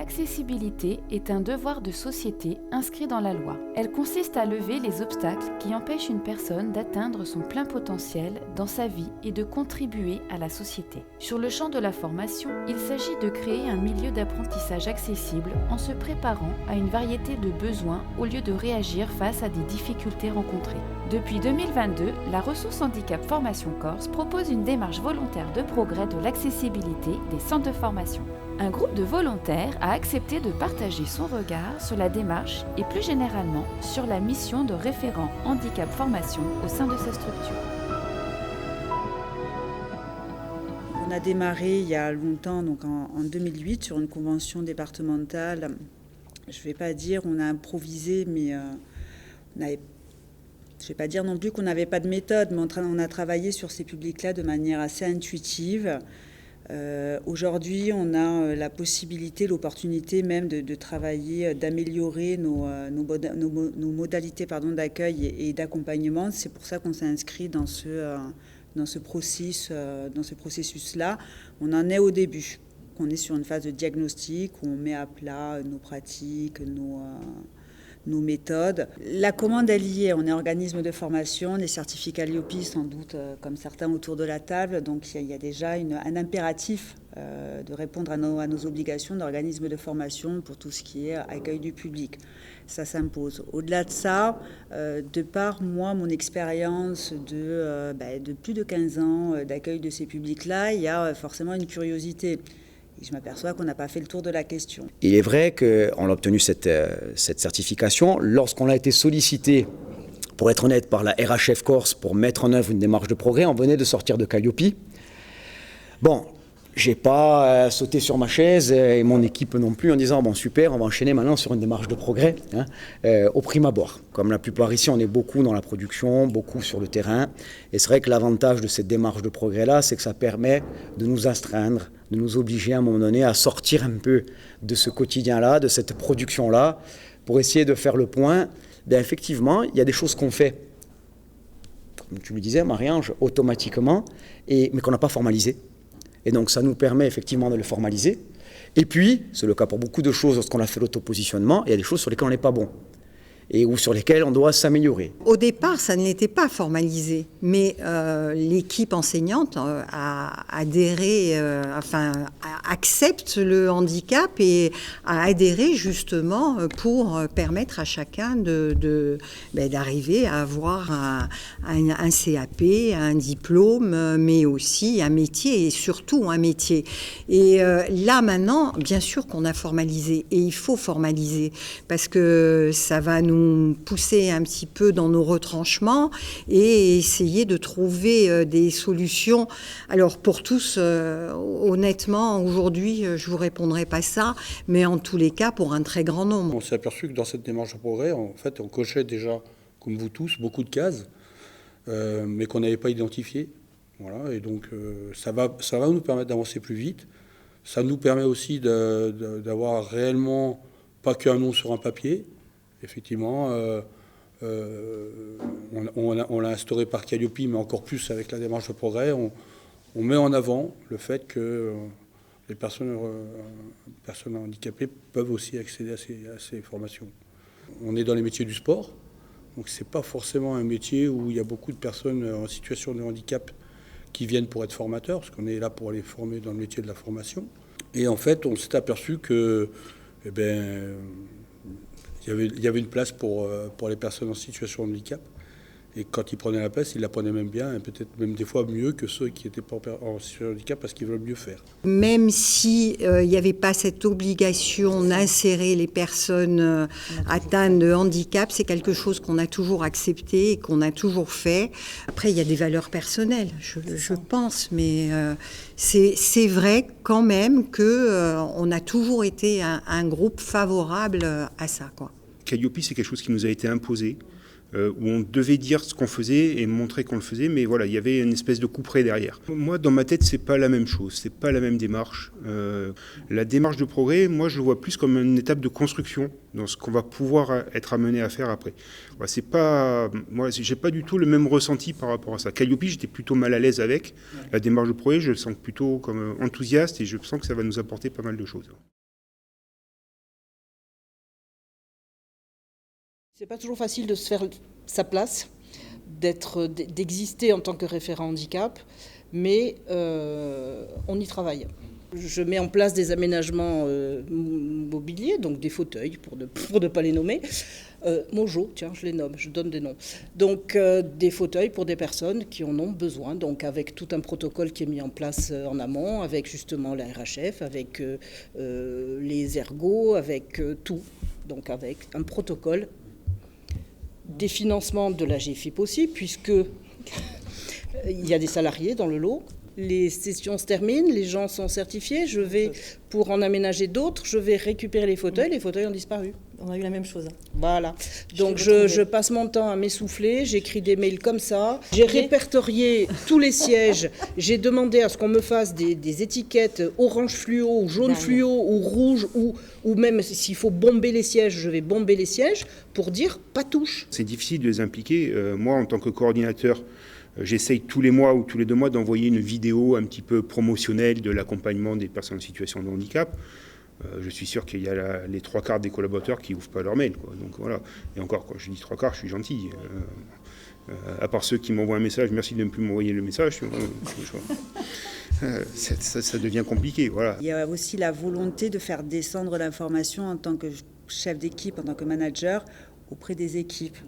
L'accessibilité est un devoir de société inscrit dans la loi. Elle consiste à lever les obstacles qui empêchent une personne d'atteindre son plein potentiel dans sa vie et de contribuer à la société. Sur le champ de la formation, il s'agit de créer un milieu d'apprentissage accessible en se préparant à une variété de besoins au lieu de réagir face à des difficultés rencontrées. Depuis 2022, la Ressource Handicap Formation Corse propose une démarche volontaire de progrès de l'accessibilité des centres de formation. Un groupe de volontaires a accepté de partager son regard sur la démarche et plus généralement sur la mission de référent handicap formation au sein de sa structure. On a démarré il y a longtemps, donc en 2008, sur une convention départementale. Je ne vais pas dire on a improvisé, mais je ne vais pas dire non plus qu'on n'avait pas de méthode, mais on a travaillé sur ces publics-là de manière assez intuitive. Aujourd'hui, on a la possibilité, l'opportunité même de travailler, d'améliorer nos modalités d'accueil et d'accompagnement. C'est pour ça qu'on s'est inscrit dans ce processus-là. On en est au début. On est sur une phase de diagnostic où on met à plat nos pratiques, nos méthodes. La commande est liée. On est organisme de formation, les certificats LIOPI sans doute comme certains autour de la table. Donc il y a déjà un impératif de répondre à nos obligations d'organisme de formation pour tout ce qui est accueil du public. Ça s'impose. Au-delà de ça, de par mon expérience de plus de 15 ans d'accueil de ces publics-là, il y a forcément une curiosité. Et je m'aperçois qu'on n'a pas fait le tour de la question. Il est vrai qu'on a obtenu cette certification lorsqu'on a été sollicité, pour être honnête, par la RHF Corse pour mettre en œuvre une démarche de progrès. On venait de sortir de Calliope. Bon, j'ai pas sauté sur ma chaise et mon équipe non plus en disant bon super, on va enchaîner maintenant sur une démarche de progrès au prime abord. Comme la plupart ici, on est beaucoup dans la production, beaucoup sur le terrain. Et c'est vrai que l'avantage de cette démarche de progrès-là, c'est que ça permet de nous astreindre, de nous obliger à un moment donné à sortir un peu de ce quotidien-là, de cette production-là, pour essayer de faire le point. Bien, effectivement, il y a des choses qu'on fait, comme tu le disais, Marie-Ange, automatiquement, mais qu'on n'a pas formalisées. Et donc, ça nous permet effectivement de le formaliser. Et puis, c'est le cas pour beaucoup de choses lorsqu'on a fait l'autopositionnement, il y a des choses sur lesquelles on n'est pas bon. Ou sur lesquels on doit s'améliorer. Au départ, ça ne l'était pas formalisé, mais l'équipe enseignante a adhéré, accepte le handicap et a adhéré justement pour permettre à chacun d'arriver à avoir un CAP, un diplôme, mais aussi un métier et surtout un métier. Et là maintenant, bien sûr qu'on a formalisé et il faut formaliser parce que ça va nous pousser un petit peu dans nos retranchements et essayer de trouver des solutions. Alors pour tous, honnêtement, aujourd'hui, je ne vous répondrai pas ça, mais en tous les cas, pour un très grand nombre. On s'est aperçu que dans cette démarche de progrès, en fait, on cochait déjà, comme vous tous, beaucoup de cases, mais qu'on n'avait pas identifiées. Voilà, et donc ça va nous permettre d'avancer plus vite. Ça nous permet aussi d'avoir réellement pas qu'un nom sur un papier. Effectivement, on l'a instauré par Calliope, mais encore plus avec la démarche de progrès. On met en avant le fait que les personnes handicapées peuvent aussi accéder à ces formations. On est dans les métiers du sport, donc ce n'est pas forcément un métier où il y a beaucoup de personnes en situation de handicap qui viennent pour être formateurs, parce qu'on est là pour les former dans le métier de la formation. Et en fait, on s'est aperçu que il y avait une place pour les personnes en situation de handicap. Et quand ils prenaient la place, ils la prenaient même bien, et peut-être même des fois mieux que ceux qui n'étaient pas en situation de handicap parce qu'ils veulent mieux faire. Même s'il n'y avait pas cette obligation d'insérer les personnes atteintes de handicap, c'est quelque chose qu'on a toujours accepté et qu'on a toujours fait. Après, il y a des valeurs personnelles, je pense, mais c'est vrai quand même qu'on a toujours été un groupe favorable à ça, quoi. Calliope, c'est quelque chose qui nous a été imposé, où on devait dire ce qu'on faisait et montrer qu'on le faisait, mais voilà, il y avait une espèce de couperet derrière. Moi, dans ma tête, c'est pas la même chose, c'est pas la même démarche. La démarche de progrès, moi, je le vois plus comme une étape de construction dans ce qu'on va pouvoir être amené à faire après. Voilà, moi, j'ai pas du tout le même ressenti par rapport à ça. Calliope, j'étais plutôt mal à l'aise avec. La démarche de progrès, je le sens plutôt comme enthousiaste et je sens que ça va nous apporter pas mal de choses. C'est pas toujours facile de se faire sa place, d'exister en tant que référent handicap, mais on y travaille. Je mets en place des aménagements mobiliers, donc des fauteuils, pour ne pas les nommer. Mojo, tiens, je les nomme, je donne des noms. Donc des fauteuils pour des personnes qui en ont besoin, donc avec tout un protocole qui est mis en place en amont, avec justement la RHF, avec les ergots, avec tout. Donc avec un protocole, des financements de la GFIP aussi, puisque il y a des salariés dans le lot. Les sessions se terminent, les gens sont certifiés. Je vais, pour en aménager d'autres, je vais récupérer les fauteuils ont disparu. On a eu la même chose. Voilà. Donc je passe mon temps à m'essouffler, j'écris des mails comme ça. J'ai répertorié tous les sièges. J'ai demandé à ce qu'on me fasse des étiquettes orange fluo, jaune fluo ou rouge, ou même s'il faut bomber les sièges, je vais bomber les sièges pour dire pas touche. C'est difficile de les impliquer. Moi, en tant que coordinateur, j'essaye tous les mois ou tous les 2 mois d'envoyer une vidéo un petit peu promotionnelle de l'accompagnement des personnes en situation de handicap. Je suis sûr qu'il y a les 3/4 des collaborateurs qui n'ouvrent pas leur mail, quoi. Donc voilà. Et encore, quand je dis 3/4, je suis gentil. À part ceux qui m'envoient un message, merci de ne plus m'envoyer le message. Ça devient compliqué. Voilà. Il y a aussi la volonté de faire descendre l'information en tant que chef d'équipe, en tant que manager, auprès des équipes.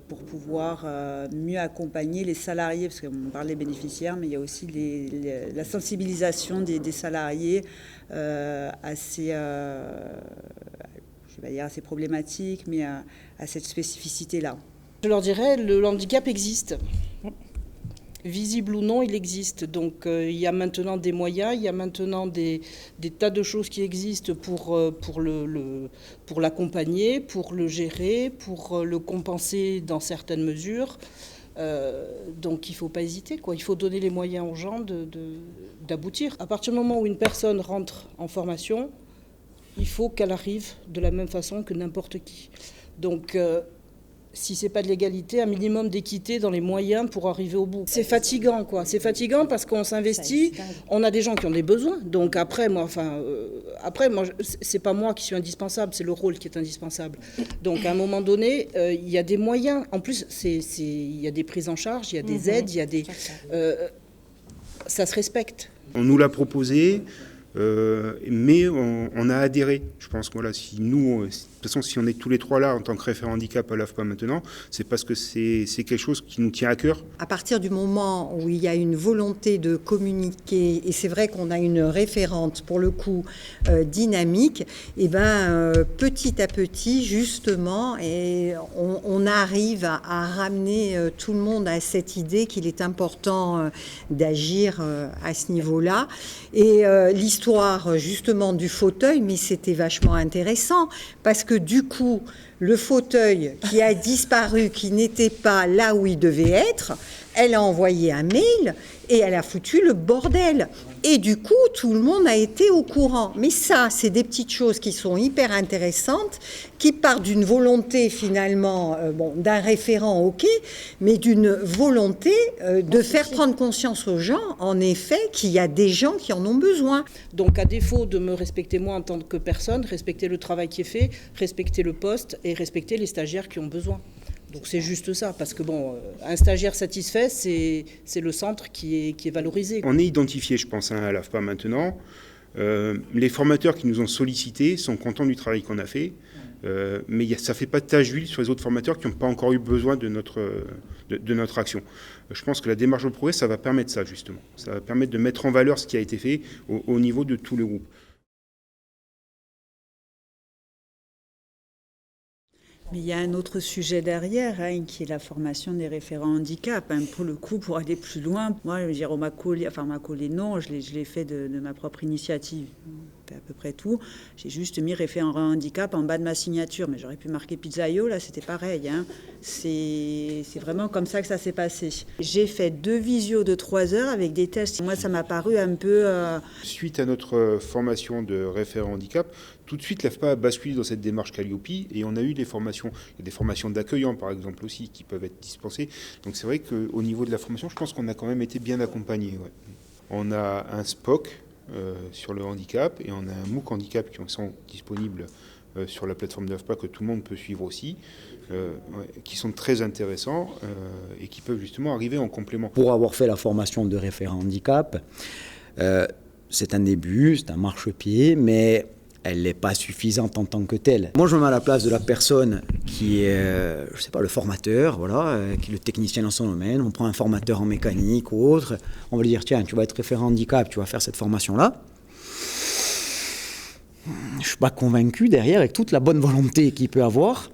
Pour pouvoir mieux accompagner les salariés, parce qu'on parle des bénéficiaires, mais il y a aussi la sensibilisation des salariés à ces problématiques, mais à cette spécificité-là. Je leur dirais, le handicap existe. Visible ou non, il existe. Donc il y a maintenant des moyens, il y a maintenant des tas de choses qui existent pour l'accompagner, pour le gérer, pour le compenser dans certaines mesures. Donc il ne faut pas hésiter, quoi. Il faut donner les moyens aux gens d'aboutir. À partir du moment où une personne rentre en formation, il faut qu'elle arrive de la même façon que n'importe qui. Donc si ce n'est pas de l'égalité, un minimum d'équité dans les moyens pour arriver au bout. C'est fatigant, quoi. C'est fatigant parce qu'on s'investit, on a des gens qui ont des besoins. Donc après, moi, c'est pas moi qui suis indispensable, c'est le rôle qui est indispensable. Donc à un moment donné, il y a des moyens. En plus, il y a des prises en charge, il y a des aides, il y a des... ça se respecte. On nous l'a proposé. Mais on a adhéré. Je pense que voilà, si nous, de toute façon, si on est tous les 3 là en tant que référent handicap à l'AFPA maintenant, c'est parce que c'est quelque chose qui nous tient à cœur. À partir du moment où il y a une volonté de communiquer, et c'est vrai qu'on a une référente pour le coup dynamique, et petit à petit justement, et on arrive à ramener tout le monde à cette idée qu'il est important d'agir à ce niveau-là. Et l'histoire justement du fauteuil, mais c'était vachement intéressant parce que du coup, le fauteuil qui a disparu, qui n'était pas là où il devait être, elle a envoyé un mail et elle a foutu le bordel. Et du coup, tout le monde a été au courant. Mais ça, c'est des petites choses qui sont hyper intéressantes, qui partent d'une volonté finalement, d'un référent, ok, mais d'une volonté de faire prendre conscience aux gens, en effet, qu'il y a des gens qui en ont besoin. Donc à défaut de me respecter moi en tant que personne, respecter le travail qui est fait, respecter le poste et respecter les stagiaires qui ont besoin. Donc c'est juste ça, parce que un stagiaire satisfait, c'est le centre qui est valorisé. On est identifié, je pense, à l'AFPA maintenant. Les formateurs qui nous ont sollicités sont contents du travail qu'on a fait, mais ça ne fait pas de tache d'huile sur les autres formateurs qui n'ont pas encore eu besoin de notre action. Je pense que la démarche de progrès, ça va permettre ça, justement. Ça va permettre de mettre en valeur ce qui a été fait au niveau de tout le groupe. Mais il y a un autre sujet derrière, qui est la formation des référents handicap. Pour le coup, pour aller plus loin, moi, on m'a collé, non, je l'ai fait de ma propre initiative, à peu près tout. J'ai juste mis référent handicap en bas de ma signature, mais j'aurais pu marquer Pizzaio, là, c'était pareil. C'est vraiment comme ça que ça s'est passé. J'ai fait 2 visios de 3 heures avec des tests. Moi, ça m'a paru un peu... Suite à notre formation de référent handicap, tout de suite, l'AFPA a basculé dans cette démarche Calliope et on a eu des formations. Il y a des formations d'accueillants, par exemple, aussi, qui peuvent être dispensées. Donc c'est vrai qu'au niveau de la formation, je pense qu'on a quand même été bien accompagnés. Ouais. On a un SPOC sur le handicap et on a un MOOC handicap qui sont disponibles sur la plateforme de l'AFPA que tout le monde peut suivre aussi, qui sont très intéressants et qui peuvent justement arriver en complément. Pour avoir fait la formation de référent handicap, c'est un début, c'est un marchepied, mais elle n'est pas suffisante en tant que telle. Moi, je me mets à la place de la personne qui est, je sais pas, le formateur, voilà, qui est le technicien dans son domaine. On prend un formateur en mécanique ou autre. On va lui dire, tiens, tu vas être référent handicap, tu vas faire cette formation-là. Je ne suis pas convaincu derrière, avec toute la bonne volonté qu'il peut avoir.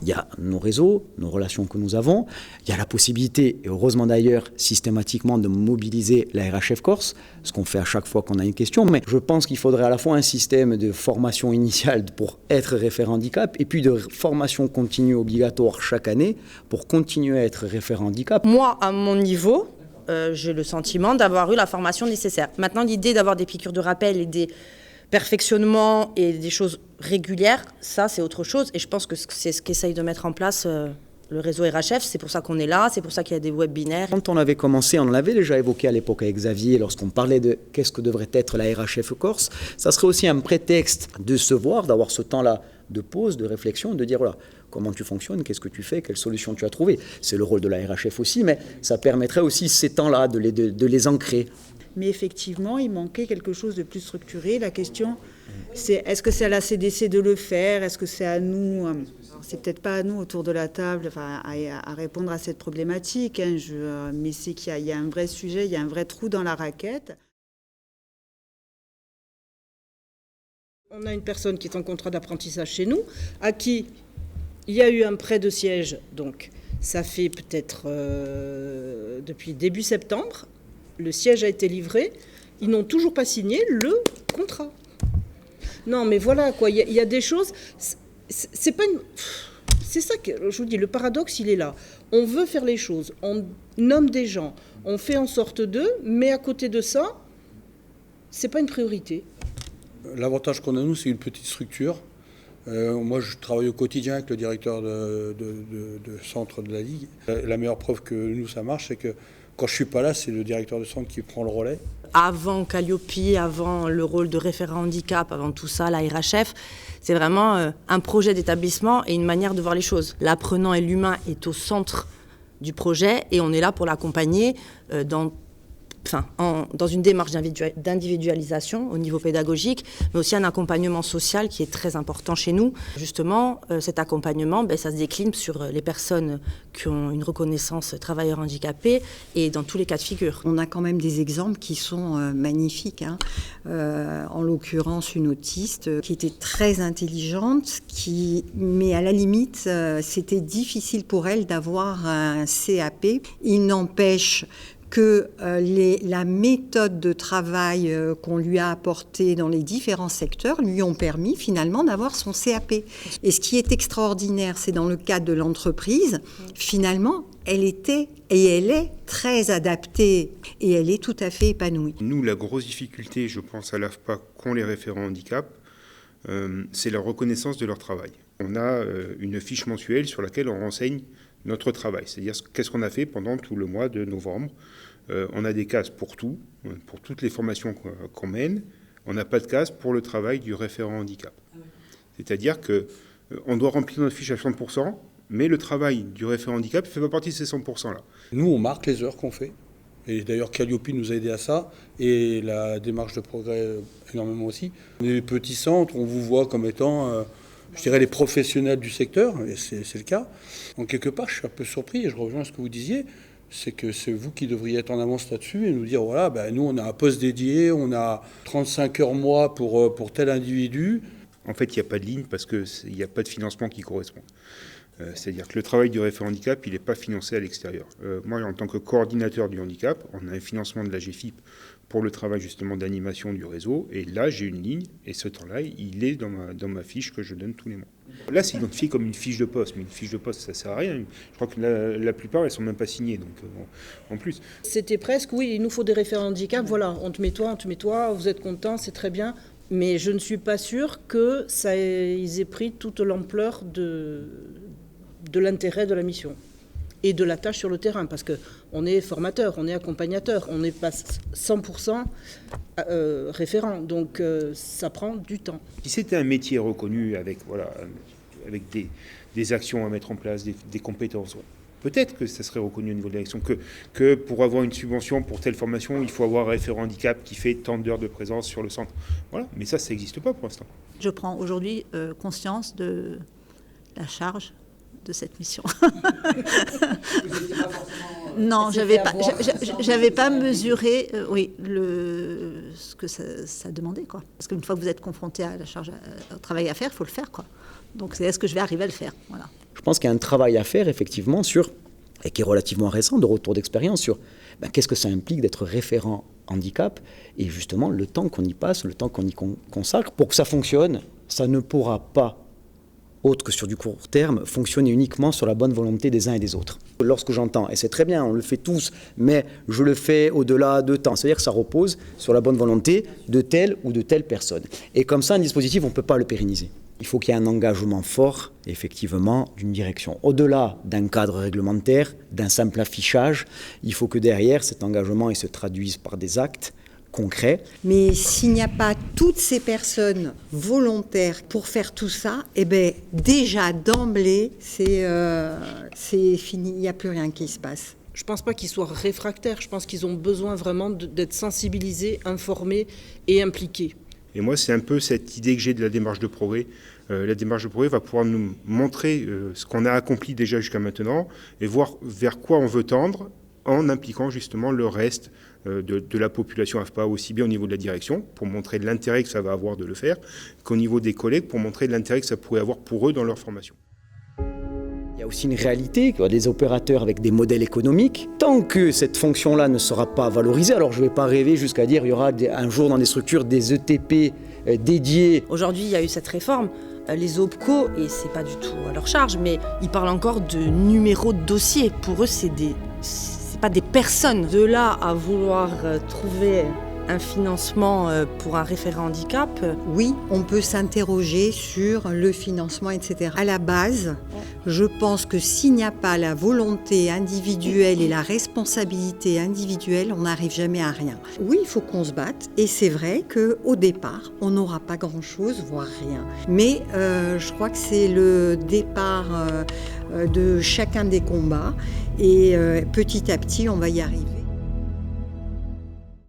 Il y a nos réseaux, nos relations que nous avons. Il y a la possibilité, et heureusement d'ailleurs, systématiquement de mobiliser la RHF Corse, ce qu'on fait à chaque fois qu'on a une question. Mais je pense qu'il faudrait à la fois un système de formation initiale pour être référent handicap et puis de formation continue obligatoire chaque année pour continuer à être référent handicap. Moi, à mon niveau, j'ai le sentiment d'avoir eu la formation nécessaire. Maintenant, l'idée d'avoir des piqûres de rappel et des perfectionnement et des choses régulières, ça c'est autre chose et je pense que c'est ce qu'essaye de mettre en place le réseau RHF, c'est pour ça qu'on est là, c'est pour ça qu'il y a des webinaires. Quand on avait commencé, on l'avait déjà évoqué à l'époque avec Xavier, lorsqu'on parlait de qu'est-ce que devrait être la RHF Corse, ça serait aussi un prétexte de se voir, d'avoir ce temps-là de pause, de réflexion, de dire voilà, comment tu fonctionnes, qu'est-ce que tu fais, quelles solutions tu as trouvées. C'est le rôle de la RHF aussi, mais ça permettrait aussi ces temps-là de les ancrer. Mais effectivement, il manquait quelque chose de plus structuré. La question, c'est est-ce que c'est à la CDC de le faire? Est-ce que c'est à nous? C'est peut-être pas à nous autour de la table à répondre à cette problématique, hein, mais c'est qu'il y a un vrai sujet, il y a un vrai trou dans la raquette. On a une personne qui est en contrat d'apprentissage chez nous, à qui il y a eu un prêt de siège, donc ça fait peut-être depuis début septembre. Le siège a été livré, ils n'ont toujours pas signé le contrat. Non, mais voilà, quoi, il y a des choses... C'est pas une... C'est ça que je vous dis, le paradoxe, il est là. On veut faire les choses, on nomme des gens, on fait en sorte d'eux, mais à côté de ça, c'est pas une priorité. L'avantage qu'on a, nous, c'est une petite structure. Moi, je travaille au quotidien avec le directeur de centre de la Ligue. La meilleure preuve que nous, ça marche, c'est que quand je ne suis pas là, c'est le directeur de centre qui prend le relais. Avant Calliope, avant le rôle de référent handicap, avant tout ça, la RHF, c'est vraiment un projet d'établissement et une manière de voir les choses. L'apprenant et l'humain est au centre du projet et on est là pour l'accompagner dans une démarche d'individualisation au niveau pédagogique, mais aussi un accompagnement social qui est très important chez nous. Justement, cet accompagnement, ça se décline sur les personnes qui ont une reconnaissance travailleurs handicapés et dans tous les cas de figure. On a quand même des exemples qui sont magnifiques, hein. En l'occurrence, une autiste qui était très intelligente, mais à la limite, c'était difficile pour elle d'avoir un CAP. Il n'empêche que la méthode de travail qu'on lui a apportée dans les différents secteurs lui ont permis finalement d'avoir son CAP. Et ce qui est extraordinaire, c'est dans le cadre de l'entreprise, finalement, elle était et elle est très adaptée et elle est tout à fait épanouie. Nous, la grosse difficulté, je pense à l'AFPA, qu'ont les référents handicap, c'est la reconnaissance de leur travail. On a une fiche mensuelle sur laquelle on renseigne notre travail, c'est-à-dire qu'est-ce qu'on a fait pendant tout le mois de novembre. On a des cases pour tout, pour toutes les formations qu'on mène. On n'a pas de case pour le travail du référent handicap. C'est-à-dire qu'on doit remplir notre fiche à 100%, mais le travail du référent handicap ne fait pas partie de ces 100%-là. Nous, on marque les heures qu'on fait. Et d'ailleurs, Calliope nous a aidé à ça, et la démarche de progrès énormément aussi. On est des petits centres, on vous voit comme étant... je dirais les professionnels du secteur, et c'est le cas. En quelque part, je suis un peu surpris, et je rejoins ce que vous disiez, c'est que c'est vous qui devriez être en avance là-dessus et nous dire, voilà, nous, on a un poste dédié, on a 35 heures mois pour tel individu. En fait, il n'y a pas de ligne parce qu'il n'y a pas de financement qui correspond. C'est-à-dire que le travail du référent handicap, il n'est pas financé à l'extérieur. Moi, en tant que coordinateur du handicap, on a un financement de la GFIP pour le travail justement d'animation du réseau. Et là, j'ai une ligne, et ce temps-là, il est dans ma fiche que je donne tous les mois. Là, c'est identifié comme une fiche de poste, mais une fiche de poste, ça ne sert à rien. Je crois que la plupart, elles ne sont même pas signées, donc en plus. C'était presque, oui, il nous faut des référents handicap, voilà, on te met toi, vous êtes content, c'est très bien. Mais je ne suis pas sûre qu'ils aient pris toute l'ampleur de l'intérêt de la mission. et de la tâche sur le terrain, parce qu'on est formateur, on est accompagnateur, on n'est pas 100% référent, donc ça prend du temps. Si c'était un métier reconnu avec des actions à mettre en place, des compétences, peut-être que ça serait reconnu au niveau de la direction, que pour avoir une subvention pour telle formation, il faut avoir un référent handicap qui fait tant d'heures de présence sur le centre. Voilà, mais ça n'existe pas pour l'instant. Je prends aujourd'hui conscience de la charge de cette mission. Non, j'avais pas mesuré ce que ça demandait, quoi. Parce qu'une fois que vous êtes confronté à la charge, au travail à faire, il faut le faire, quoi. Donc est-ce que je vais arriver à le faire, voilà. Je pense qu'il y a un travail à faire effectivement et qui est relativement récent, de retour d'expérience sur qu'est-ce que ça implique d'être référent handicap, et justement le temps qu'on y passe, le temps qu'on y consacre. Pour que ça fonctionne, ça ne pourra pas, autre que sur du court terme, fonctionner uniquement sur la bonne volonté des uns et des autres. Lorsque j'entends, et c'est très bien, on le fait tous, mais je le fais au-delà de temps, c'est-à-dire que ça repose sur la bonne volonté de telle ou de telle personne. Et comme ça, un dispositif, on ne peut pas le pérenniser. Il faut qu'il y ait un engagement fort, effectivement, d'une direction. Au-delà d'un cadre réglementaire, d'un simple affichage, il faut que derrière, cet engagement il se traduise par des actes concrets. Mais s'il n'y a pas toutes ces personnes volontaires pour faire tout ça, déjà d'emblée, c'est fini, il n'y a plus rien qui se passe. Je ne pense pas qu'ils soient réfractaires, je pense qu'ils ont besoin vraiment d'être sensibilisés, informés et impliqués. Et moi, c'est un peu cette idée que j'ai de la démarche de progrès. La démarche de progrès va pouvoir nous montrer ce qu'on a accompli déjà jusqu'à maintenant et voir vers quoi on veut tendre en impliquant justement le reste de la population AFPA, aussi bien au niveau de la direction, pour montrer l'intérêt que ça va avoir de le faire, qu'au niveau des collègues, pour montrer l'intérêt que ça pourrait avoir pour eux dans leur formation. Il y a aussi une réalité, qu'il y a des opérateurs avec des modèles économiques. Tant que cette fonction-là ne sera pas valorisée, alors je ne vais pas rêver jusqu'à dire qu'il y aura un jour dans des structures des ETP dédiés. Aujourd'hui, il y a eu cette réforme. Les OPCO, et c'est pas du tout à leur charge, mais ils parlent encore de numéros de dossier. Pour eux, c'est pas des personnes. De là à vouloir trouver un financement pour un référent handicap. Oui, on peut s'interroger sur le financement, etc. À la base, je pense que s'il n'y a pas la volonté individuelle et la responsabilité individuelle, on n'arrive jamais à rien. Oui, il faut qu'on se batte, et c'est vrai qu'au départ, on n'aura pas grand-chose, voire rien. Mais je crois que c'est le départ de chacun des combats, et petit à petit, on va y arriver.